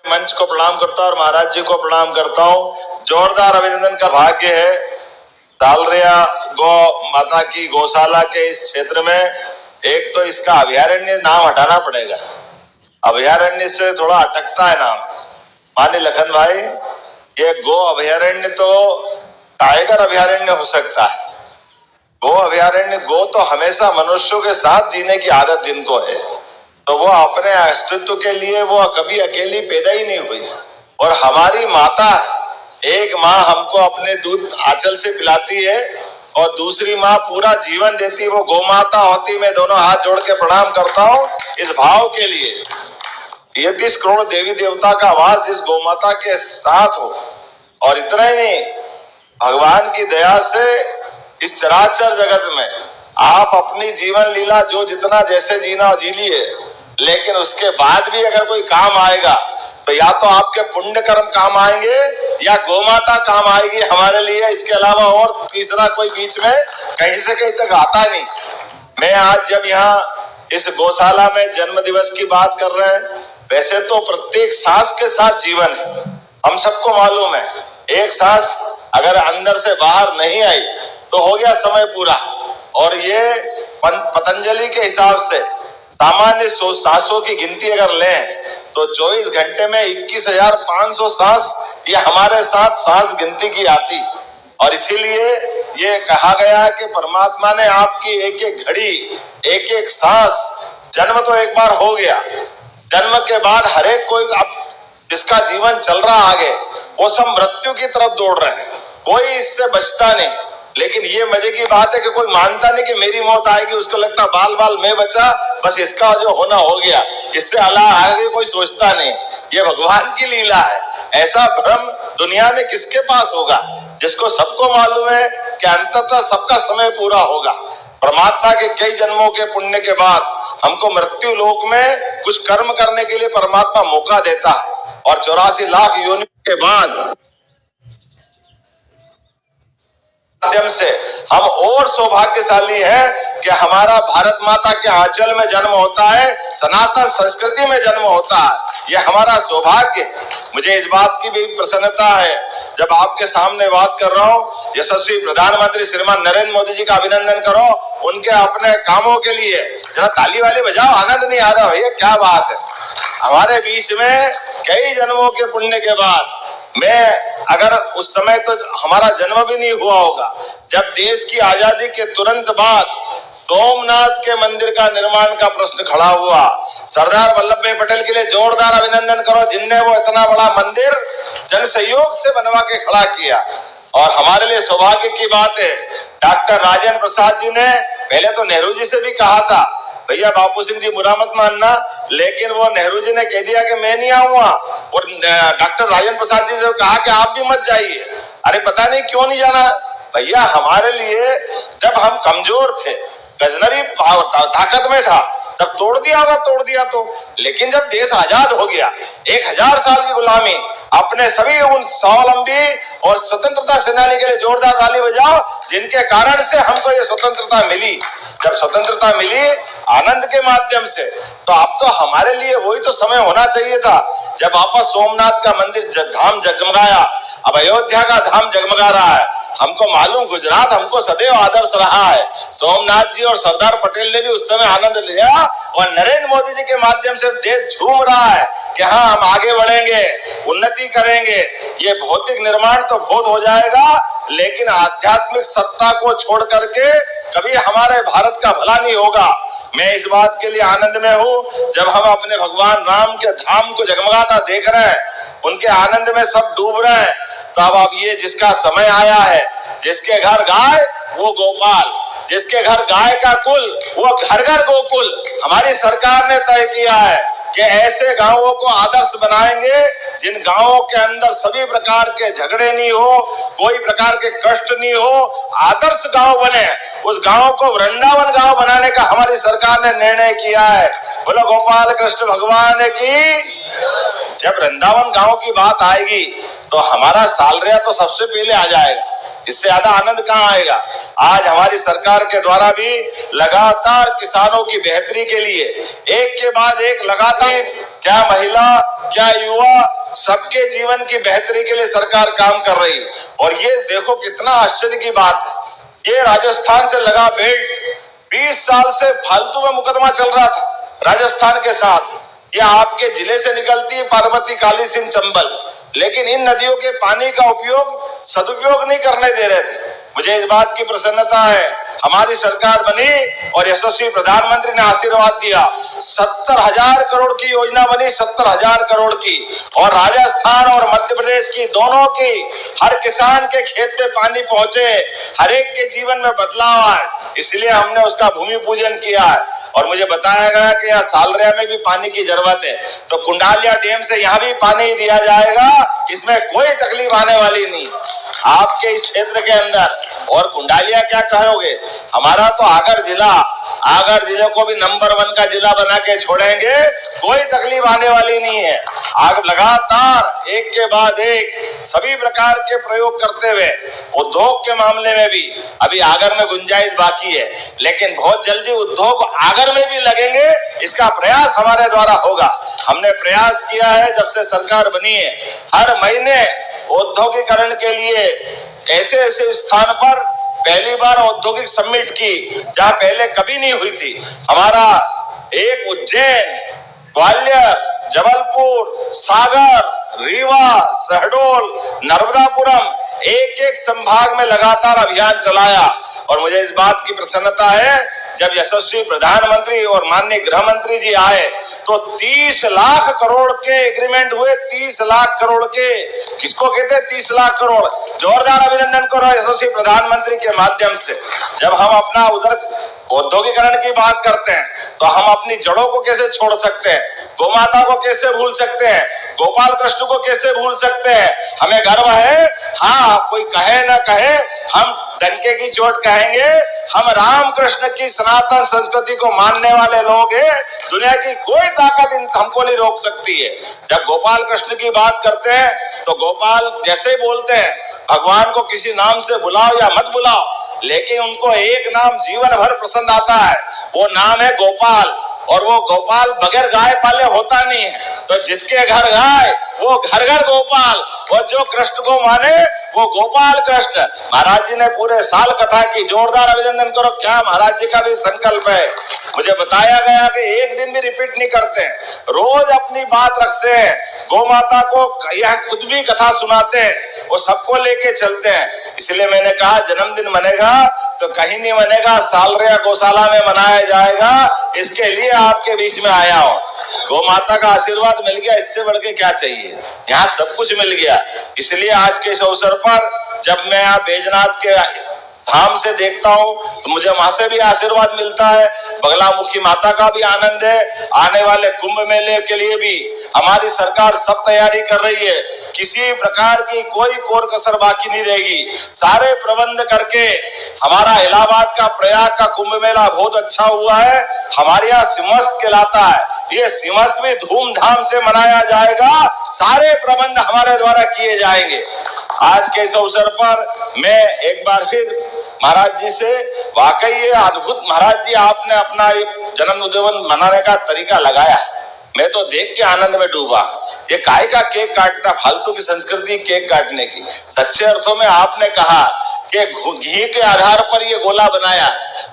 मंच को प्रणाम करता हूं और महाराज जी को प्रणाम करता हूं। जोरदार अभिनंदन का भाग्य है। सालरिया गौ माता की गौशाला के इस क्षेत्र में एक तो इसका अभयारण्य नाम हटाना पड़ेगा। अभयारण्य से थोड़ा अटकता है नाम। माने लखन भाई, ये गो अभयारण्य तो टाइगर अभयारण्य हो सकता है। गो अभयारण्य, गो तो हमेशा मनुष्यों के साथ जीने की आदत जिनको है, तो वो अपने अस्तित्व के लिए वो कभी अकेली पैदा ही नहीं हुई। और हमारी माता, एक माँ हमको अपने दूध आंचल से पिलाती है और दूसरी माँ पूरा जीवन देती, वो गौ माता होती। मैं दोनों हाथ जोड़ के प्रणाम करता हूँ इस भाव के लिए। 33 करोड़ देवी देवता का वास इस गौ माता के साथ हो। और इतना ही नहीं, भगवान की दया से इस चराचर जगत में आप अपनी जीवन लीला जो जितना जैसे जीना जी लिए, लेकिन उसके बाद भी अगर कोई काम आएगा तो या तो आपके पुण्य कर्म काम आएंगे या गोमाता काम आएगी हमारे लिए। इसके अलावा और तीसरा कोई बीच में कहीं से कहीं तक आता नहीं। मैं आज जब यहाँ इस गौशाला में जन्म दिवस की बात कर रहे हैं, वैसे तो प्रत्येक सांस के साथ जीवन है, हम सबको मालूम है। एक सांस अगर अंदर से बाहर नहीं आई तो हो गया समय पूरा। और ये पतंजलि के हिसाब से सामान्य सांसों की गिनती अगर लें तो 24 घंटे में 21,500 सांस ये हमारे साथ सांस गिनती की आती। और इसीलिए ये कहा गया है कि परमात्मा ने आपकी एक एक घड़ी, एक एक सांस, जन्म तो एक बार हो गया, जन्म के बाद हर एक कोई अब जिसका जीवन चल रहा आगे, वो सब मृत्यु की तरफ दौड़ रहे हैं, कोई इससे बचता नहीं। लेकिन ये मजे की बात है कि कोई मानता नहीं कि मेरी मौत आएगी, उसको लगता बाल बाल मैं बचा, बस इसका जो होना हो गया, इससे अल्लाह आगे कोई सोचता नहीं। ये भगवान की लीला है। ऐसा भ्रम दुनिया में किसके पास होगा, जिसको सबको मालूम है कि अंततः सबका समय पूरा होगा। परमात्मा के कई जन्मों के पुण्य के बाद हमको मृत्यु लोक में कुछ कर्म करने के लिए परमात्मा मौका देता है। और 84 लाख योनियों के बाद माध्यम से हम और सौभाग्यशाली हैं कि हमारा भारत माता के आंचल में जन्म होता है, सनातन संस्कृति में जन्म होता है। यह हमारा सौभाग्य। मुझे इस बात की भी प्रसन्नता है जब आपके सामने बात कर रहा हूँ। यशस्वी प्रधानमंत्री श्रीमान नरेंद्र मोदी जी का अभिनंदन करो उनके अपने कामों के लिए। जरा ताली वाली बजाओ, आनंद नहीं आ रहा भैया, क्या बात है। हमारे बीच में कई जन्मों के पुण्य के बाद, मैं अगर उस समय तो हमारा जन्म भी नहीं हुआ होगा, जब देश की आजादी के तुरंत बाद सोमनाथ के मंदिर का निर्माण का प्रश्न खड़ा हुआ, सरदार वल्लभ भाई पटेल के लिए जोरदार अभिनंदन करो, जिनने वो इतना बड़ा मंदिर जन सहयोग से बनवा के खड़ा किया। और हमारे लिए सौभाग्य की बात है, डॉक्टर राजेंद्र प्रसाद जी ने पहले तो नेहरू जी से भी कहा था भैया बापू सिंह जी बुरा मत मानना, लेकिन वो नेहरू जी ने कह दिया कि मैं नहीं आऊंगा। और डॉक्टर राजेंद्र प्रसाद जी से कहा कि आप भी मत जाइए। अरे पता नहीं क्यों नहीं जाना भैया। हमारे लिए जब हम कमजोर थे, गजनवी ताकत में था, तब तोड़ दिया होगा, तोड़ दिया तो। लेकिन जब देश आजाद हो गया, 1000 साल की गुलामी, अपने सभी उन स्वावलंबी और स्वतंत्रता सेनानी के लिए जोरदार ताली बजाओ, जिनके कारण से हमको ये स्वतंत्रता मिली। जब स्वतंत्रता मिली आनंद के माध्यम से, तो अब तो हमारे लिए वही तो समय होना चाहिए था जब वापस सोमनाथ का मंदिर धाम जगमगाया, अब अयोध्या का धाम जगमगा रहा है। हमको मालूम गुजरात हमको सदैव आदर्श रहा है। सोमनाथ जी और सरदार पटेल ने भी उस समय आनंद लिया और नरेंद्र मोदी जी के माध्यम से देश झूम रहा है कि हाँ हम आगे बढ़ेंगे, उन्नति करेंगे। ये भौतिक निर्माण तो बहुत हो जाएगा, लेकिन आध्यात्मिक सत्ता को छोड़ करके कभी हमारे भारत का भला नहीं होगा। मैं इस बात के लिए आनंद में हूँ जब हम अपने भगवान राम के धाम को जगमगाता देख रहे हैं, उनके आनंद में सब डूब रहे हैं। तो अब ये जिसका समय आया है, जिसके घर गाय वो गोपाल, जिसके घर गाय का कुल वो घर घर गोकुल। हमारी सरकार ने तय किया है कि ऐसे गांवों को आदर्श बनाएंगे जिन गांवों के अंदर सभी प्रकार के झगड़े नहीं हो, कोई प्रकार के कष्ट नहीं हो, आदर्श गांव बने। उस गांव को वृंदावन गांव बनाने का हमारी सरकार ने निर्णय किया है। बोलो गोपाल कृष्ण भगवान की। जब वृंदावन गांव की बात आएगी तो हमारा सालरिया तो सबसे पहले आ जाएगा। इससे ज्यादा आनंद कहाँ आएगा। आज हमारी सरकार के द्वारा भी लगातार किसानों की बेहतरी के लिए एक के बाद एक लगातार, क्या महिला क्या युवा सबके जीवन की बेहतरी के लिए सरकार काम कर रही है। और ये देखो कितना आश्चर्य की बात है, ये राजस्थान से लगा बेल्ट 20 साल से फालतू में मुकदमा चल रहा था राजस्थान के साथ। ये आपके जिले से निकलती है पार्वती, काली सिंध, चंबल, लेकिन इन नदियों के पानी का उपयोग सदुपयोग नहीं करने दे रहे थे। मुझे इस बात की प्रसन्नता है, हमारी सरकार बनी और यशस्वी प्रधानमंत्री ने आशीर्वाद दिया, 70,000 करोड़ की योजना बनी, 70,000 करोड़ की, और राजस्थान और मध्य प्रदेश की दोनों की हर किसान के खेत में पानी पहुंचे, हर एक के जीवन में बदलाव आए, इसलिए हमने उसका भूमि पूजन किया है। और मुझे बताया गया कि यहाँ सालरिया में भी पानी की जरूरत है, तो कुंडालिया डैम से यहाँ भी पानी दिया जाएगा, इसमें कोई तकलीफ आने वाली नहीं आपके इस क्षेत्र के अंदर। और कुंडालिया क्या कहोगे, हमारा तो आगर जिले को भी नंबर 1 का जिला बना के छोड़ेंगे, कोई तकलीफ आने वाली नहीं है। आग लगातार एक के बाद एक सभी प्रकार के प्रयोग करते हुए, उद्योग के मामले में भी अभी आगर में गुंजाइश बाकी है, लेकिन बहुत जल्दी उद्योग आगर में भी लगेंगे, इसका प्रयास हमारे द्वारा होगा। हमने प्रयास किया है जब से सरकार बनी है, हर महीने औद्योगिकरण के लिए ऐसे स्थान पर पहली बार औद्योगिक समिट की जहां पहले कभी नहीं हुई थी। हमारा एक उज्जैन, ग्वालियर, जबलपुर, सागर, रीवा, शहडोल, नर्मदापुरम, एक एक संभाग में लगातार अभियान चलाया। और मुझे इस बात की प्रसन्नता है, जब यशस्वी प्रधानमंत्री और माननीय गृह मंत्री जी आए तो 30 लाख करोड़ के एग्रीमेंट हुए। 30 लाख करोड़ के, किसको कहते हैं 30 लाख करोड़? जोरदार अभिनंदन करो यशस्वी प्रधानमंत्री के माध्यम से। जब हम अपना उधर औद्योगिकरण की बात करते हैं तो हम अपनी जड़ों को कैसे छोड़ सकते हैं, गोमाता को कैसे भूल सकते हैं, गोपाल कृष्ण को कैसे भूल सकते हैं? हमें गर्व है, हाँ कोई कहे ना कहे, हम डंके की चोट कहेंगे, हम राम कृष्ण की सनातन संस्कृति को मानने वाले लोग हैं। दुनिया की कोई ताकत हमको नहीं रोक सकती है। जब गोपाल कृष्ण की बात करते हैं तो गोपाल जैसे बोलते हैं, भगवान को किसी नाम से बुलाओ या मत बुलाओ, लेकिन उनको एक नाम जीवन भर पसंद आता है, वो नाम है गोपाल। और वो गोपाल बगैर गाय पाले होता नहीं है, तो जिसके घर गाय वो घर घर गोपाल, और जो कृष्ण को माने वो गोपाल कृष्ण। महाराज जी ने पूरे साल कथा की, जोरदार अभिनंदन करो। क्या महाराज जी का भी संकल्प है। मुझे बताया गया कि एक दिन भी रिपीट नहीं करते हैं, रोज अपनी बात रखते हैं, गौ माता को यह खुद भी कथा सुनाते हैं, वो सबको लेके चलते हैं। इसलिए मैंने कहा जन्मदिन मनेगा तो कहीं नहीं मनेगा, सालरिया गौशाला में मनाया जाएगा, इसके लिए आपके बीच में आया हूं। गौ माता का आशीर्वाद मिल गया, इससे बढ़ के क्या चाहिए, यहाँ सब कुछ मिल गया। इसलिए आज के इस अवसर पर जब मैं यहाँ बैजनाथ के धाम से देखता हूँ तो मुझे वहां से भी आशीर्वाद मिलता है, बगलामुखी माता का भी आनंद है। आने वाले कुंभ मेले के लिए भी हमारी सरकार सब तैयारी कर रही है, किसी प्रकार की कोई कोर कसर बाकी नहीं रहेगी, सारे प्रबंध करके। हमारा इलाहाबाद का प्रयाग का कुंभ मेला बहुत अच्छा हुआ है, हमारे यहाँ सिमस्त कहलाता है, ये सिमस्त भी धूमधाम से मनाया जाएगा, सारे प्रबंध हमारे द्वारा किए जाएंगे। आज के इस अवसर पर मैं एक बार फिर महाराज जी से, वाकई ये अद्भुत महाराज जी आपने अपना जन्मदिन मनाने का तरीका लगाया, मैं तो देख के आनंद में डूबा। ये काय का केक काटना, फालतू की संस्कृति केक काटने की। सच्चे अर्थों में आपने कहा कि घी के आधार पर ये गोला बनाया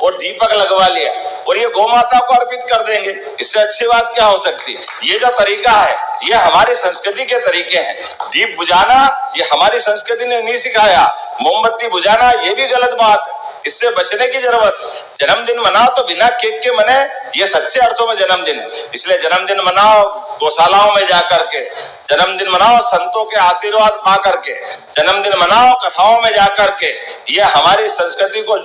और दीपक लगवा लिया और ये गौ माता को अर्पित कर देंगे, इससे अच्छी बात क्या हो सकती। ये जो तरीका है ये हमारी संस्कृति के तरीके हैं। दीप बुझाना ये हमारी संस्कृति ने नहीं सिखाया, मोमबत्ती बुझाना ये भी गलत बात है, इससे बचने की जरूरत है। जन्मदिन मनाओ तो बिना केक के मने, ये सच्चे अर्थों में जन्मदिन है। इसलिए जन्मदिन मनाओ गौशालाओं में जाकर के, जन्मदिन मनाओ संतों के आशीर्वाद पा करके, जन्मदिन मनाओ कथाओं में जाकर के। ये हमारी संस्कृति को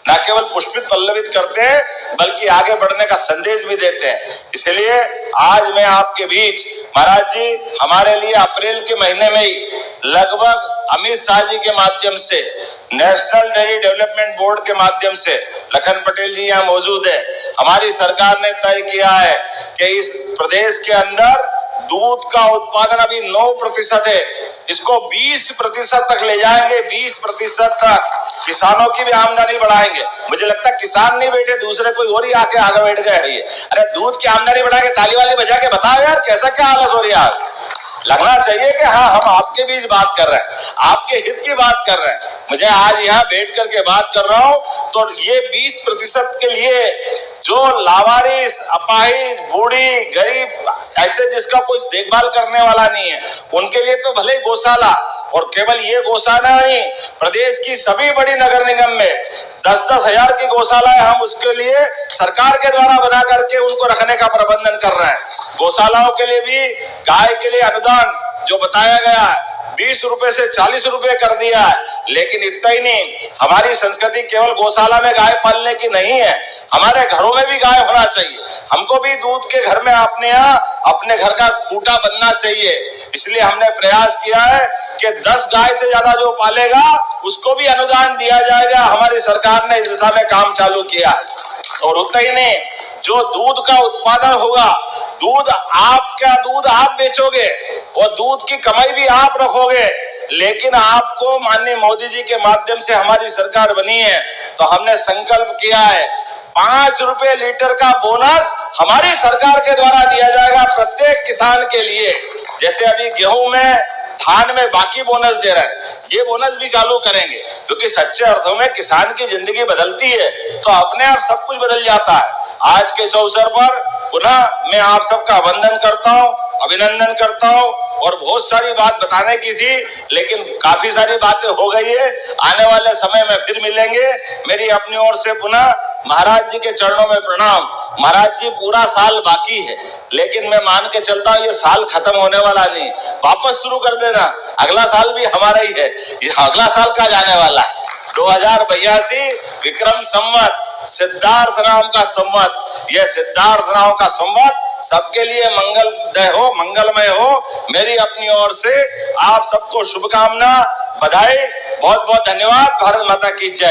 न केवल पुष्पित पल्लवित करते हैं बल्कि आगे बढ़ने का संदेश भी देते हैं। इसलिए आज मैं आपके बीच, महाराज जी हमारे लिए अप्रैल के महीने में ही लगभग अमित शाह जी के माध्यम से, नेशनल डेयरी डेवलपमेंट बोर्ड के माध्यम से, लखन पटेल जी यहाँ मौजूद है, हमारी सरकार ने तय किया है कि इस प्रदेश के अंदर दूध का उत्पादन अभी 9% है, इसको 20% तक ले जाएंगे, 20% तक। किसानों की भी आमदनी बढ़ाएंगे। मुझे लगता है किसान नहीं बैठे, दूसरे कोई और ही आगे बैठ गए हैं। ये अरे दूध की आमदनी बढ़ा के ताली वाली बजा के बताओ यार, कैसा क्या हालत हो रही है। लगना चाहिए कि हाँ हम आपके बीच बात कर रहे हैं, आपके हित की बात कर रहे हैं। मुझे आज यहाँ बैठ करके बात कर रहा हूं तो ये 20% के लिए जो लावारिस, अपाहिज, बूढ़ी, गरीब, ऐसे जिसका कोई देखभाल करने वाला नहीं है, उनके लिए तो भले ही गौशाला, और केवल ये गौशाला नहीं, प्रदेश की सभी बड़ी नगर निगम में 10-10 हजार की गौशालाएं हम उसके लिए सरकार के द्वारा बना करके उनको रखने का प्रबंधन कर रहे हैं। गौशालाओं के लिए भी गाय के लिए अनुदान जो बताया गया है 20 रुपए से 40 रुपए कर दिया है। लेकिन इतना ही नहीं, हमारी संस्कृति केवल गौशाला में गाय पालने की नहीं है, हमारे घरों में भी गाय होना चाहिए। हमको भी दूध के घर में अपने यहाँ अपने घर का खूंटा बनना चाहिए। इसलिए हमने प्रयास किया है कि 10 गाय से ज्यादा जो पालेगा उसको भी अनुदान दिया जाएगा। हमारी सरकार ने इस दिशा में काम चालू किया है। और उतना ही नहीं, जो दूध का उत्पादन होगा, दूध आप बेचोगे और दूध की कमाई भी आप रखोगे, लेकिन आपको माननीय मोदी जी के माध्यम से हमारी सरकार बनी है तो हमने संकल्प किया है 5 रुपए लीटर का बोनस हमारी सरकार के द्वारा दिया जाएगा प्रत्येक किसान के लिए। जैसे अभी गेहूं में, धान में बाकी बोनस दे रहे हैं, ये बोनस भी चालू करेंगे, क्योंकि सच्चे अर्थों में किसान की जिंदगी बदलती है तो अपने आप सब कुछ बदल जाता है। आज के इस अवसर पर पुनः मैं आप सबका वंदन करता हूं, अभिनंदन करता हूं। और बहुत सारी बात बताने की थी, लेकिन काफी सारी बातें हो गई है। आने वाले समय में फिर मिलेंगे। मेरी अपनी ओर से पुनः महाराज जी के चरणों में प्रणाम। महाराज जी, पूरा साल बाकी है, लेकिन मैं मान के चलता हूँ ये साल खत्म होने वाला नहीं, वापस शुरू कर देना। अगला साल भी हमारा ही है, ये अगला साल का जाने वाला है 2082 विक्रम संवत, सिद्धार्थ नाम का संवत। यह सिद्धार्थ नाम का संवत सबके लिए मंगलमय हो। मेरी अपनी ओर से आप सबको शुभकामना, बधाई, बहुत बहुत धन्यवाद। भारत माता की जय।